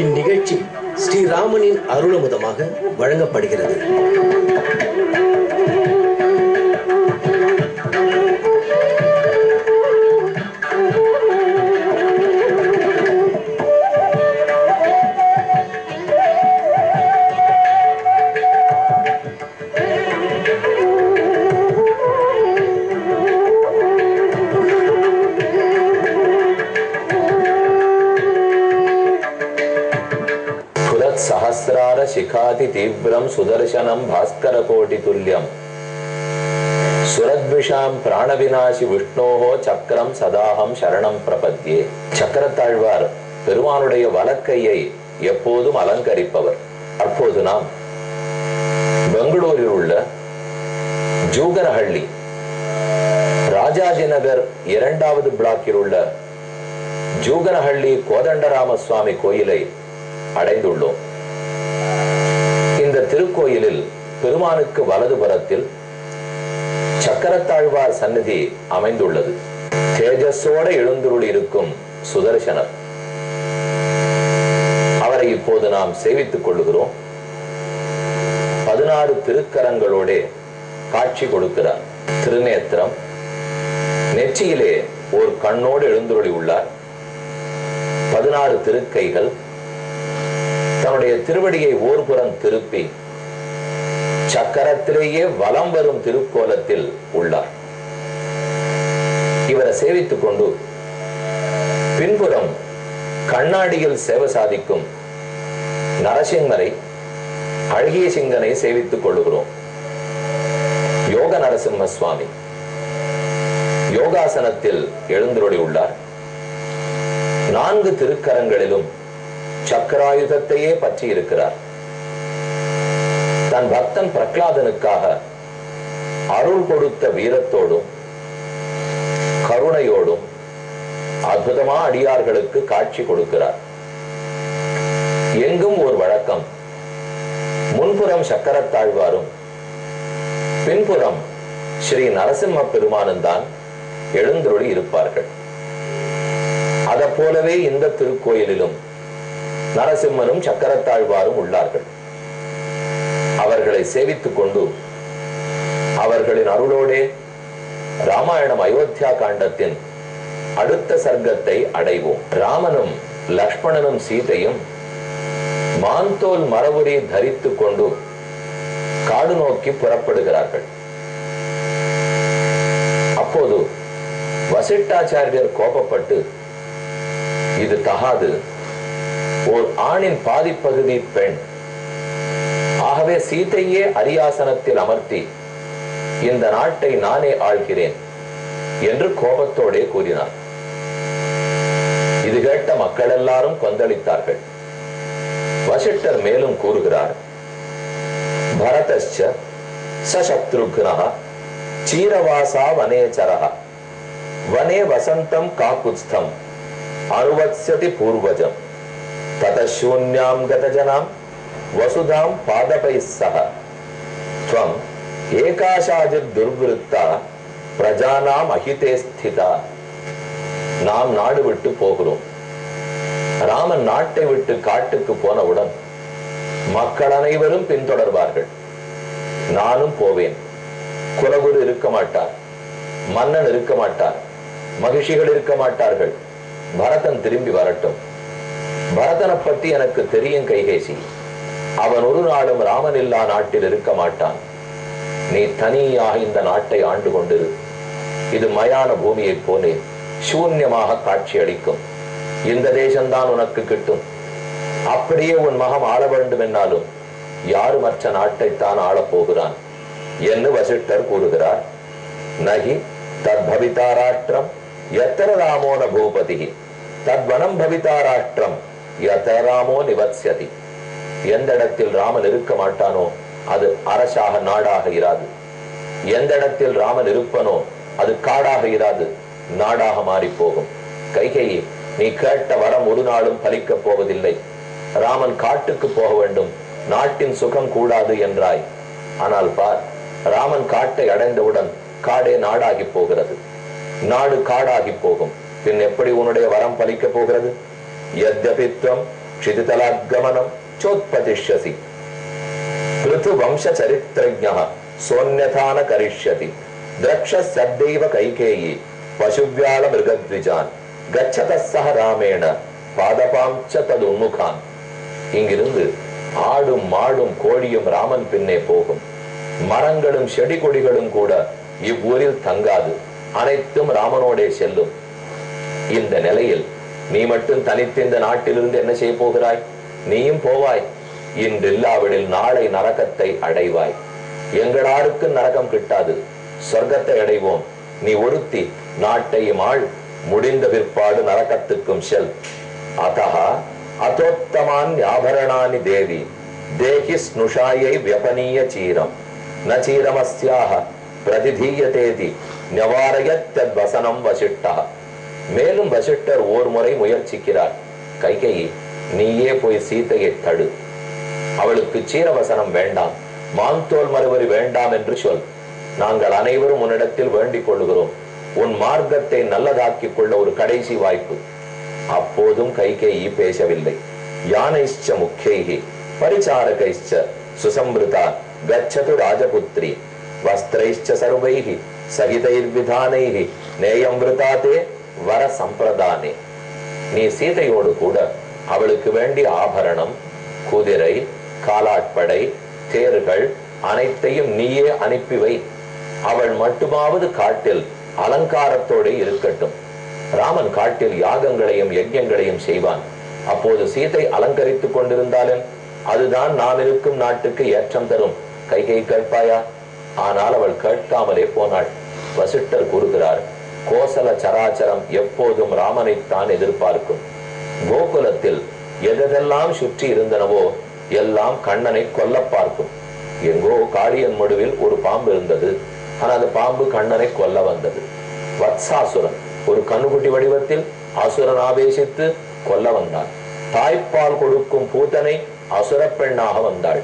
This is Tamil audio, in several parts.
இந்நிகழ்ச்சி ஸ்ரீராமனின் அருளமுதமாக வழங்கப்படுகிறது. सहस्रार शिखाति तीव्रम सुदर्शनम भास्कर कोटि तुल्यम सुरद्विषाम प्राणविनाशि विष्णोः சக்கரம் சதாஹம் சரணம் பிரபத்யே. சக்கரத்தாழ்வார் பெருமானுடைய வலக்கையை எப்போதும் அலங்கரிப்பவர். அப்போது நாம் பெங்களூரில் உள்ள ஜூகனஹள்ளி ராஜாஜிநகர் 2வது பிளாக்கில் உள்ள ஜூகனஹள்ளி கோதண்டராம சுவாமி கோயிலை அடைந்துள்ளோம். இந்த திருக்கோயிலில் பெருமானுக்கு வலதுபுறத்தில் சக்கரத்தாழ்வார் சந்நிதி அமைந்துள்ளது. தேஜஸோடு எழுந்துருளி இருக்கும் சுதர்சனர், அவரை இப்போது நாம் சேவித்துக் கொள்ளுகிறோம். 16 திருக்கரங்களோட காட்சி கொடுக்கிறார். திருநேத்திரம், நெற்றியிலே ஒரு கண்ணோடு எழுந்துருளி உள்ளார். 16 திருக்கைகள், தன்னுடைய திருவடியை ஓர்புறம் திருப்பி சக்கரத்திலேயே வலம் வரும் திருக்கோலத்தில் உள்ளார். இவரை சேவித்துக் கொண்டு பின்புறம் கண்ணாடியில் சேவை சாதிக்கும் நரசிம்மரை, அழகிய சிங்கனை சேவித்துக் கொள்ளுகிறோம். யோக நரசிம்ம சுவாமி யோகாசனத்தில் எழுந்துருளி உள்ளார். 4 திருக்கரங்களிலும் சக்கராயுதத்தையே பற்றி இருக்கிறார். தன் பக்தன் பிரகலாதனுக்காக அருள் கொடுத்த வீரத்தோடும் கருணையோடும் அற்புதமா அடியார்களுக்கு காட்சி கொடுக்கிறார். எங்கும் ஒரு வழக்கம், முன்புறம் சக்கரத்தாழ்வாரும் பின்புறம் ஸ்ரீ நரசிம்ம பெருமானும் தான் எழுந்தருளி இருப்பார்கள். அதை போலவே இந்த திருக்கோயிலிலும் நரசிம்மரும் சக்கரத்தாழ்வாரும் உள்ளார்கள். அவர்களை சேவித்துக் கொண்டு அவர்களின் அருளோடே ராமாயணம் அயோத்தியா காண்டத்தின் அடுத்த சர்க்கத்தை அடைவோம். ராமனும் லக்ஷ்மணனும் சீதையும் மான்தோல் மரபுரி தரித்துக் கொண்டு காடு நோக்கி புறப்படுகிறார்கள். அப்போது வசிட்டாச்சாரியர் கோபப்பட்டு, இது தகாது, ஓர் ஆணின் பாதிப்பகுதி பெண், ஆகவே சீதையே அரியாசனத்தில் அமர்த்தி இந்த நாட்டை நானே ஆள்கிறேன் என்று கோபத்தோடே கூறினார். இது கேட்ட மக்கள் எல்லாரும் கொந்தளித்தார்கள். வசிட்டர் மேலும் கூறுகிறார், பரதஸ்ச சசத்ருக்னஹ சீரவாசா வனேச்சரஹ வனே வசந்தம் காகுத்ஸ்தம் அனுவத்ஸ்யதி பூர்வஜம் ததசூன்யாம் கதஜனாம் வசுதாம் பாதபைஸ் சஹ த்வம் ஏகாசாஜித் துர்விருத்தா பிரஜானாம் அஹிதே ஸ்திதா. நாம் நாடு விட்டு போகிறோம். ராமன் நாட்டை விட்டு காட்டுக்கு போனவுடன் மக்கள் அனைவரும் பின்தொடர்வார்கள். நானும் போவேன். குலகுரு இருக்க மாட்டார், மன்னன் இருக்க மாட்டார், மகிழ்ச்சிகள் இருக்க மாட்டார்கள். பரதன் திரும்பி வரட்டும். பரதனை பற்றி எனக்கு தெரியும் கைகேசி. அவன் ஒரு நாளும் ராமன் இல்லா நாட்டில் இருக்க மாட்டான். நீ தனியாக இந்த நாட்டை ஆண்டு கொண்டிரு. இது மயான பூமியை போலே சூன்யமாக காட்சி அளிக்கும். இந்த தேசம்தான் உனக்கு கிட்டும். அப்படியே உன் மகன் ஆள வேண்டும் என்னாலும் யாரு மற்ற நாட்டைத்தான் ஆளப் போகிறான் என்று வசிட்டர் கூறுகிறார். நகி தத் பவிதாராஷ்டிரம் யத்தர ராமோ ந பூபதி தத் வனம் பவிதாராஷ்டிரம் யத்தர ராமோ நிவத்ஸ்யதி. எந்த இடத்தில் ராமன் இருக்க மாட்டானோ அது அரசாக நாடாக இராது. எந்த இடத்தில் ராமன் இருப்பனோ அது காடாக இராது, நாடாக மாறி போகும். கைகேயி, நீ கேட்ட வரம் ஒரு நாளும் பலிக்கப் போவதில்லை. ராமன் காட்டுக்கு போக வேண்டும், நாட்டின் சுகம் கூடாது என்றாய். ஆனால் பார், ராமன் காட்டை அடைந்தவுடன் காடே நாடாகி போகிறது, நாடு காடாகி போகும். பின் எப்படி உன்னுடைய வரம் பலிக்க போகிறது? யத்யபித்வம் क्षितितलाद्गमनं चोत्पतिष्यसि पृथुवंशचरित्रज्ञः सोऽन्यथा न करिष्यति द्रक्षस्यद्दैव कैकेयी पशुव्यालमृगद्विजान् गच्छतः सह रामेण பாதபாம் ச ததுன்முகான். இங்கிருந்து ஆடும் மாடும் கோழியும் ராமன் பின்னே போகும். மரங்களும் செடி கொடிகளும் கூட இவ்வூரில் தங்காது, அனைத்தும் ராமனோடே செல்லும். இந்த நிலையில் நீ மட்டும் தனித்து இந்த நாட்டிலிருந்து என்ன செய்ய போகிறாய்? நீயும் போவாய். இன்றில்லாவிடில் நாளை நரகத்தை அடைவாய். எங்களாருக்கு நரகம் கிட்டாது, சொர்க்கத்தை அடைவோம். நீ ஒருத்தி நாட்டையும் ஆள், முடிந்த பிற்பாடு நரகத்துக்கும் செல். अतः अतोत्तमानि आभरणानि देवी देहि स्नुषायै व्यपनीय चीरम न चीरमस्याः प्रतिधीयतेति न्यवारयत्यद्वसनं वसिष्ठः. மேலும் வசிஷ்டர் ஓர் முறை முயற்சிக்கிறார். கைகேயி, நீயே போய் சீதையை தடு. அவளுக்கு சீரவசனம் வேண்டாம், மாந்தோல் மறுவரி வேண்டாம் என்று சொல். நாங்கள் அனைவரும் உன்னிடத்தில் வேண்டிக் கொள்கிறோம். உன் மார்க்கத்தை நல்லதாக்கிக் கொள்ள ஒரு கடைசி வாய்ப்பு. அப்போதும் கைகேயி பேசவில்லை. யானைச்ச முக்கைஹி பரிசாரகைச்ச சுசம்ருதா கச்சது ராஜபுத்ரி வஸ்திரைச்ச சர்வைஹி சகிதைர்விதானைஹி நேயம் விருதாதே வர சம்பிரதானே. நீ சீதையோடு கூட அவளுக்கு வேண்டிய ஆபரணம், குதிரை, காலாட்படை, தேர்கள் அனைத்தையும் நீயே அனுப்பி வை. அவள் மட்டுமாவது காட்டில் அலங்காரத்தோடு இருக்கட்டும். ராமன் காட்டில் யாகங்களையும் யஜ்யங்களையும் செய்வான். அப்போது சீதை அலங்கரித்துக் கொண்டிருந்தாலும் அதுதான் நாம் இருக்கும் நாட்டுக்கு ஏற்றம் தரும். கைகேயி கேட்பாயா? ஆனால் அவள் கேட்காமலே போனாள். வசிஷ்டர் கூறுகிறார், கோசல சராச்சரம் எப்போதும் ராமனைத்தான் எதிர்பார்க்கும். கோகுலத்தில் எதெல்லாம் சுற்றி இருந்தனவோ எல்லாம் கண்ணனை கொல்ல பார்க்கும். எங்கோ காளியன் மடுவில் ஒரு பாம்பு இருந்தது. ஆனா அந்த பாம்பு கண்ணனை கொல்ல வந்தது. வத்சாசுரன் ஒரு கண்ணுக்குட்டி வடிவத்தில் அசுரன் ஆவேசித்து கொல்ல வந்தான். தாய்ப்பால் கொடுக்கும் பூத்தனை அசுர பெண்ணாக வந்தாள்.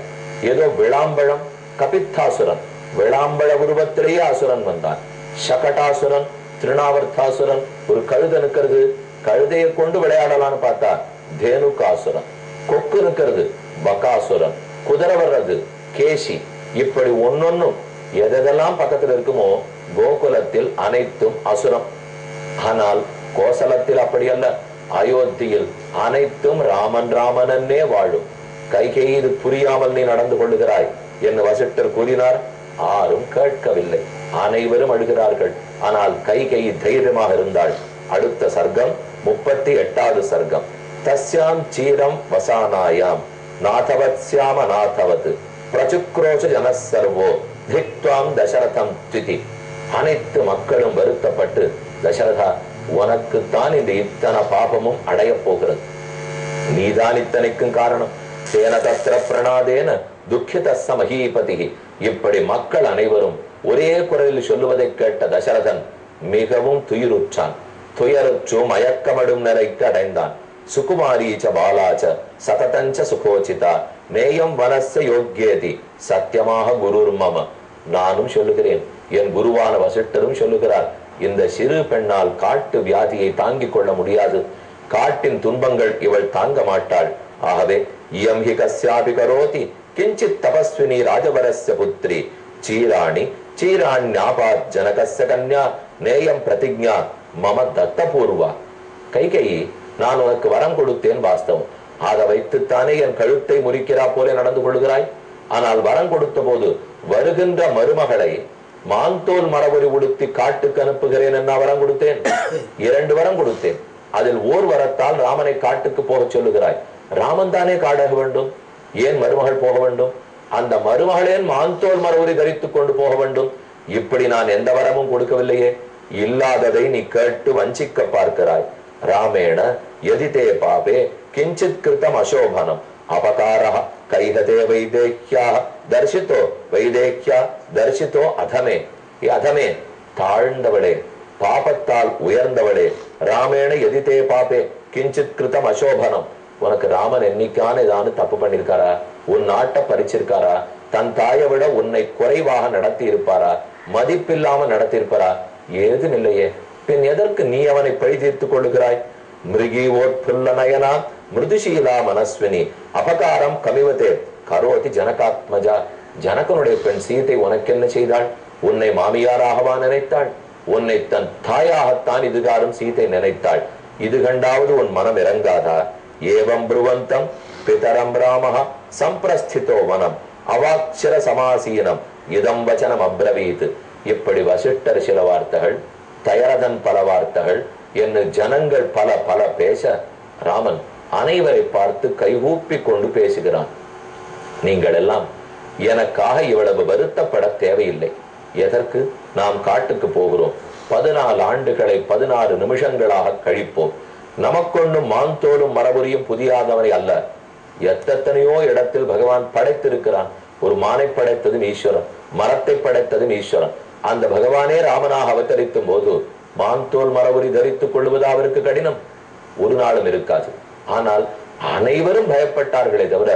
ஏதோ விளாம்பழம், கபித்தாசுரன் விளாம்பழ உருவத்திலேயே அசுரன் வந்தான். சகடாசுரன், திருநாவர்த்தாசுரன், ஒரு கழுதை நிற்கிறது, கழுதையை கொண்டு விளையாடலான்னு பார்த்தா தேனுகாசுரன், கொக்கு நிற்கிறது பகாசுரன், குதிரை வர்றது கேசி. இப்படி ஒன்னொன்னும் எதெல்லாம் பக்கத்தில் இருக்குமோ கோகுலத்தில் அனைத்தும் அசுரம். ஆனால் கோசலத்தில் அப்படி அல்ல. அயோத்தியில் அனைத்தும் ராமன் ராமனன்னே வாழும். கைகேயி, இது புரியாமல் நீ நடந்து கொள்ளுகிறாய் என்று வசிஷ்டர் கூறினார். ஆரும் கேட்கவில்லை. அனைவரும் அழுகிறார்கள். ஆனால் கைகேயி தைரியமாக இருந்தாள். அடுத்த சர்க்கம் 38வது சர்க்கம். தஸ்யாம் சீரம் வசானாயாம் நாதவத்ஸ்யாம நாதவத் பிரசுக்ரோஷ ஜனசர்வோ திக்வாம் தசரதம் திதி. அனைத்து மக்களும் வருத்தப்பட்டு, தசரதா, உனக்குத்தான் இந்த இத்தனை பாபமும் அடைய போகிறது. நீதான் இத்தனைக்கும் காரணம். தேன தத்திர பிரணாதேன துக்கித மஹீபதி. இப்படி மக்கள் அனைவரும் ஒரே குரலில் சொல்லுவதை கேட்ட தசரதன் மிகவும் துயருற்றான். துயருற்று மயக்கமடும் நிலைக்கு அடைந்தான். சுகுமாரீச்ச பாலாச்ச சததஞ்ச சுகோச்சிதா நேயம் வனச யோக்கியதி சத்தியமாக குருர்மம. நானும் சொல்லுகிறேன், என் குருவான வசிஷ்டரும் சொல்லுகிறார், இந்த சிறு பெண்ணால் காட்டு வியாதியை தாங்கிக் கொள்ள முடியாது. காட்டின் துன்பங்கள் இவள் தாங்க மாட்டாள். ஆகவே இயம் ஹி கஸ்யாபி கரோதி கிஞ்சித் தபஸ்வினி ராஜவரஸ்ய புத்ரி சீராணி சீராண்யாபாத் ஜனகஸ்ய கன்யா நேயம் பிரதிஜ்ஞா மம தத்தபூர்வா. கைகேயி, நான் உனக்கு வரம் கொடுத்தேன் வாஸ்தவம். அதை வைத்துத்தானே என் கழுத்தை முறிக்கிறா போல நடந்து கொள்கிறாய். ஆனால் வரம் கொடுத்த போது வருகின்ற மருமகளை மாந்தோல் மரபொறி உடுத்தி காட்டுக்கு அனுப்புகிறேன் என்ன வரம் கொடுத்தேன்? 2 வரம் கொடுத்தேன். அதில் ஓர் வரத்தால் ராமனை காட்டுக்கு போக சொல்லுகிறாய். ராமன் தானே காடாக வேண்டும், ஏன் மருமகள் போக வேண்டும்? அந்த மருமகளேன் மாந்தோல் மரபொறி தரித்துக் கொண்டு போக வேண்டும். இப்படி நான் எந்த வரமும் கொடுக்கவில்லையே. இல்லாததை நீ கேட்டு வஞ்சிக்க பார்க்கிறாய். ராமேண யதிதே பாபே கிஞ்சித் கிருதம் அசோபனம் அபகாரஹ கைஹதே வைதேஹ்யா தர்ஷிதோ வைதேஹ்யா தர்ஷிதோ அதமே. அதமே, தாழ்ந்தவளே, பாபத்தால் உயர்ந்தவளே, ராமேண எதிதே பாபே கிஞ்சித் கிருதம் அசோபனம். உனக்கு ராமன் என்னைக்கான ஏதாவது தப்பு பண்ணிருக்காரா? உன் நாட்டை பறிச்சிருக்காரா? தன் தாயை விட உன்னை குறைவாக நடத்தி இருப்பாரா? மதிப்பில்லாம நடத்தி இருப்பாரா? ஏதும் இல்லையே. பின் எதற்கு நீ அவனை பழி தீர்த்துக் கொள்ளுகிறாய்? மிருகி ஓர் புல்ல நயனா மிருதுஷீலா மனஸ்வினி அபகாரம் கமிவதே கரோதி ஜனகாத்மஜா. ஜனகனுடைய பெண் சீதை உனக்கு என்ன செய்தாள்? உன்னை மாமியாராகவா நினைத்தாள்? உன்னை தன் தாயாகத்தான் இதுகாரும் சீதை நினைத்தாள். இது கண்டாவது உன் மனம் இறங்காதா? ஏவம் ப்ருவந்தம் பிதரம் ராமஹ சம்பிரஸ்திதோ வனம் அவாக்ஷர சமாசீனம் இதம் வச்சனம் அப்ரவீத். இப்படி வசிஷ்டர் சில வார்த்தைகள், தயரதன் பல வார்த்தைகள் என்று ஜனங்கள் பல பல பேச ராமன் அனைவரை பார்த்து கைகூப்பி கொண்டு பேசுகிறான். நீங்கள் எல்லாம் எனக்காக இவ்வளவு வருத்தப்பட தேவையில்லை. எதற்கு? நாம் காட்டுக்கு போகிறோம். 14 ஆண்டுகளை 16 நிமிஷங்களாக கழிப்போம். நமக்கொன்னும் மாந்தோடும் மரபுரியும் புதியாதவரை அல்ல. எத்தனையோ இடத்தில் பகவான் படைத்திருக்கிறான். ஒரு மானை படைத்ததும் ஈஸ்வரன், மரத்தை படைத்ததும் ஈஸ்வரன். அந்த பகவானே ராமனாக அவதரித்தும் போது மாந்தோல் மரபுரி தரித்துக் கொள்வது அவருக்கு கடினம், ஒரு நாளும் இருக்காது. ஆனால் அனைவரும் பயப்பட்டார்களே தவிர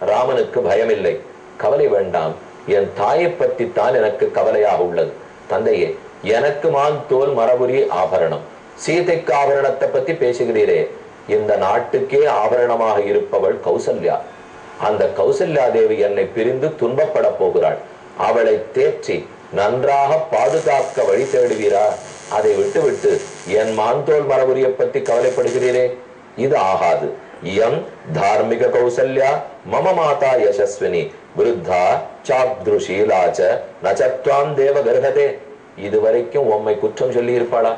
ராமனுக்கு பயமில்லை. கவலை வேண்டாம், என் தாயை பற்றி தான் எனக்கு கவலையாக உள்ளது. தந்தையே, எனக்கு மாந்தோல் மரபுரி ஆபரணம், சீதைக்கு ஆபரணத்தை பத்தி பேசுகிறீரே. இந்த நாட்டுக்கே ஆபரணமாக இருப்பவள் கௌசல்யா. அந்த கௌசல்யா தேவி என்னை பிரிந்து துன்பப்பட போகிறாள். அவளை தேற்றி நன்றாக பாதுகாக்க வழி தேடுவீரா? அதை விட்டுவிட்டு என் மாந்தோல் மரபுரியை பத்தி கவலைப்படுகிறீரே, இது ஆகாது. எம் தார்மிக கௌசல்யா மம மாதா யசஸ்வினி விருத்தா சாப்துருஷீலாச்ச நச்சத்வாம் தேவ கர்ஹதே. இதுவரைக்கும் உம்மை குற்றம் சொல்லி இருப்பாளா?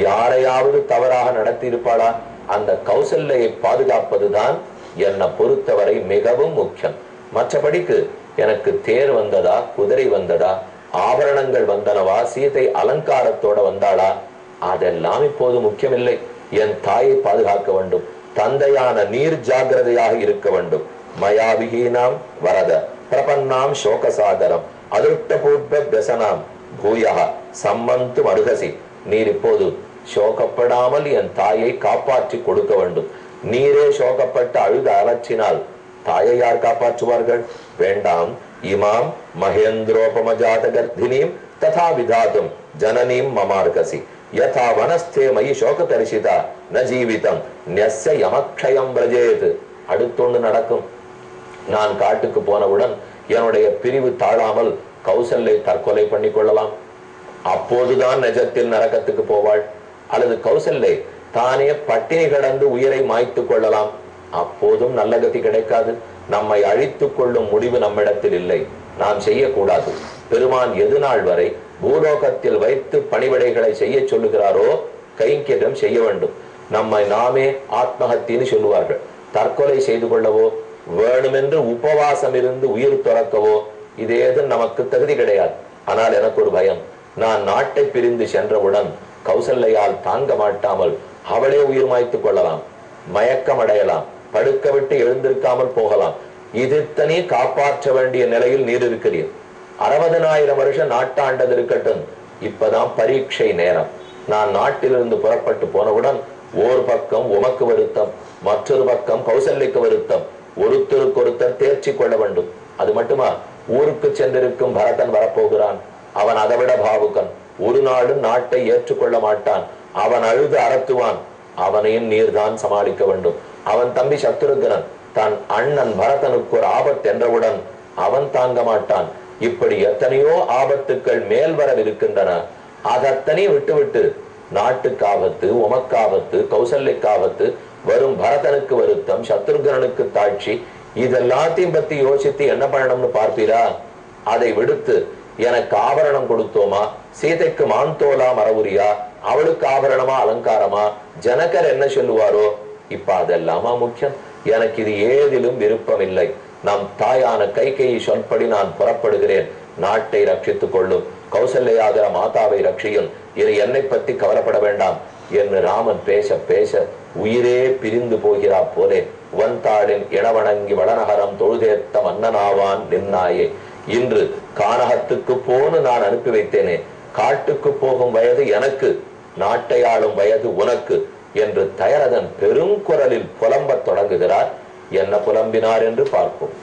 யாரையாவது தவறாக நடத்தி இருப்பாளா? அந்த கௌசல்யை பாதுகாப்பதுதான் என்னை பொறுத்தவரை மிகவும் முக்கியம். மற்றபடிக்கு எனக்கு தேர் வந்ததா, குதிரை வந்ததா, ஆபரணங்கள் வந்தனவா, சீதை அலங்காரத்தோட வந்தாளா, அதெல்லாம் இப்போது முக்கியமில்லை. என் தாயை பாதுகாக்க வேண்டும். தந்தையான நீர் ஜாகிரதையாக இருக்க வேண்டும். மயாபிகீனாம் வரத பிரபன்னாம் சோகசாகரம் அதிருஷ்டபூர்வ வியசனாம் பூயா சம்மந்து மருகசி. நீர் இப்போது சோகப்படாமல் என் தாயை காப்பாற்றி கொடுக்க வேண்டும். நீரே சோகப்பட்டு அழுத அலற்றினால் தாயை யார் காப்பாற்றுவார்கள்? வேண்டாம். இமாம் மகேந்திரோபமஜாத கர்த்தினீம் ததா விதாதும் ஜனனீம் மமார்கசி யதா வனஸ்தே மயி சோக தரிசிதா ந ஜீவிதம் நஸ்ய யமக்ஷயம் பிரஜேத். அடுத்தொன்று நடக்கும். நான் காட்டுக்கு போனவுடன் என்னுடைய பிரிவு தாழாமல் கௌசல்யை தற்கொலை பண்ணி கொள்ளலாம். அப்போதுதான் நிஜத்தில் நரகத்துக்கு போவாள். அல்லது கௌசல்யை தானே பட்டினி கடந்து உயிரை மாய்த்து கொள்ளலாம். அப்போதும் நல்ல கதி கிடைக்காது. நம்மை அழித்துக் கொள்ளும் முடிவு நம்மிடத்தில் இல்லை. நாம் செய்யக்கூடாது. பெருமான் எது நாள் வரை பூலோகத்தில் வைத்து பணிவிடைகளை செய்ய சொல்லுகிறாரோ கைங்கரியம் செய்ய வேண்டும். நம்மை நாமே ஆத்மஹத்தின்னு சொல்லுவார்கள். தற்கொலை செய்து கொள்ளவோ வேணுமென்று உபவாசம் இருந்து உயிர் துறக்கவோ இதேது நமக்கு தகுதி கிடையாது. ஆனால் எனக்கு ஒரு பயம். நான் நாட்டை பிரிந்து சென்றவுடன் கௌசல்யால் தாங்க மாட்டாமல் அவளே உயிர் மாய்த்துக் கொள்ளலாம், மயக்கம் அடையலாம், படுக்க விட்டு எழுந்திருக்காமல் போகலாம். இதுத்தனே காப்பாற்ற வேண்டிய நிலையில் நீர் இருக்கிறீர். 60,000 வருஷம் நாட்டாண்டது இருக்கட்டும். இப்பதான் பரீட்சை நேரம். நான் நாட்டிலிருந்து புறப்பட்டு போனவுடன் ஓர் பக்கம் உமக்கு வருத்தம், மற்றொரு பக்கம் கௌசல்யக்கு வருத்தம். ஒருத்தருக்கு ஒருத்தர் தேர்ச்சி கொள்ள வேண்டும். அது மட்டுமா, ஊருக்கு சென்றிருக்கும் பரதன் வரப்போகிறான். அவன் அதைவிட பாவுகன். ஒரு நாளும் நாட்டை ஏற்றுக்கொள்ள மாட்டான். அவன் அழுது அரத்துவான். அவனையும் நீர்தான் சமாளிக்க வேண்டும். அவன் தம்பி சத்ருகனன் தன் அண்ணன் பரதனுக்கு ஒரு ஆபத்து என்றவுடன் அவன் தாங்க மாட்டான். இப்படி எத்தனையோ ஆபத்துக்கள் மேல் வரவிருக்கின்றன. அதத்தனை விட்டுவிட்டு நாட்டுக்கு ஆபத்து, உமக்காபத்து, கௌசல்யக்காபத்து, வரும் பரதனுக்கு வருத்தம், சத்ருகனுக்கு தாட்சி, இதெல்லாத்தையும் பத்தி யோசித்து என்ன பண்ணணும்னு பார்ப்பீரா? அதை விடுத்து எனக்கு ஆபரணம் கொடுத்தோமா, சீதைக்கு மாந்தோலா மரபுரியா, அவளுக்கு ஆபரணமா அலங்காரமா, ஜனகர் என்ன சொல்லுவாரோ, இப்ப அதெல்லாமா முக்கியம்? எனக்கு இது ஏதிலும் விருப்பம் இல்லை. நம் தாயான கைகேயி சொல்படி நான் புறப்படுகிறேன். நாட்டை ரட்சித்துக் கொள்ளும், கௌசல்யாகிற மாதாவை ரட்சியும், இனி என்னை பற்றி கவலைப்பட வேண்டாம் என்று ராமன் பேச பேச உயிரே பிரிந்து போகிறா போலே வந்தாளின் இளவணங்கி வடநகரம் தொழுதேத்த மன்னனாவான் நின்னாயே. இன்று கானகத்துக்கு போன்னு நான் அனுப்பி வைத்தேனே, காட்டுக்கு போகும் வயது எனக்கு, நாட்டை ஆளும் வயது உனக்கு என்று தயரதன் பெருங்குரலில் புலம்பத் தொடங்குகிறார். என்ன புலம்பினார் என்று பார்ப்போம்.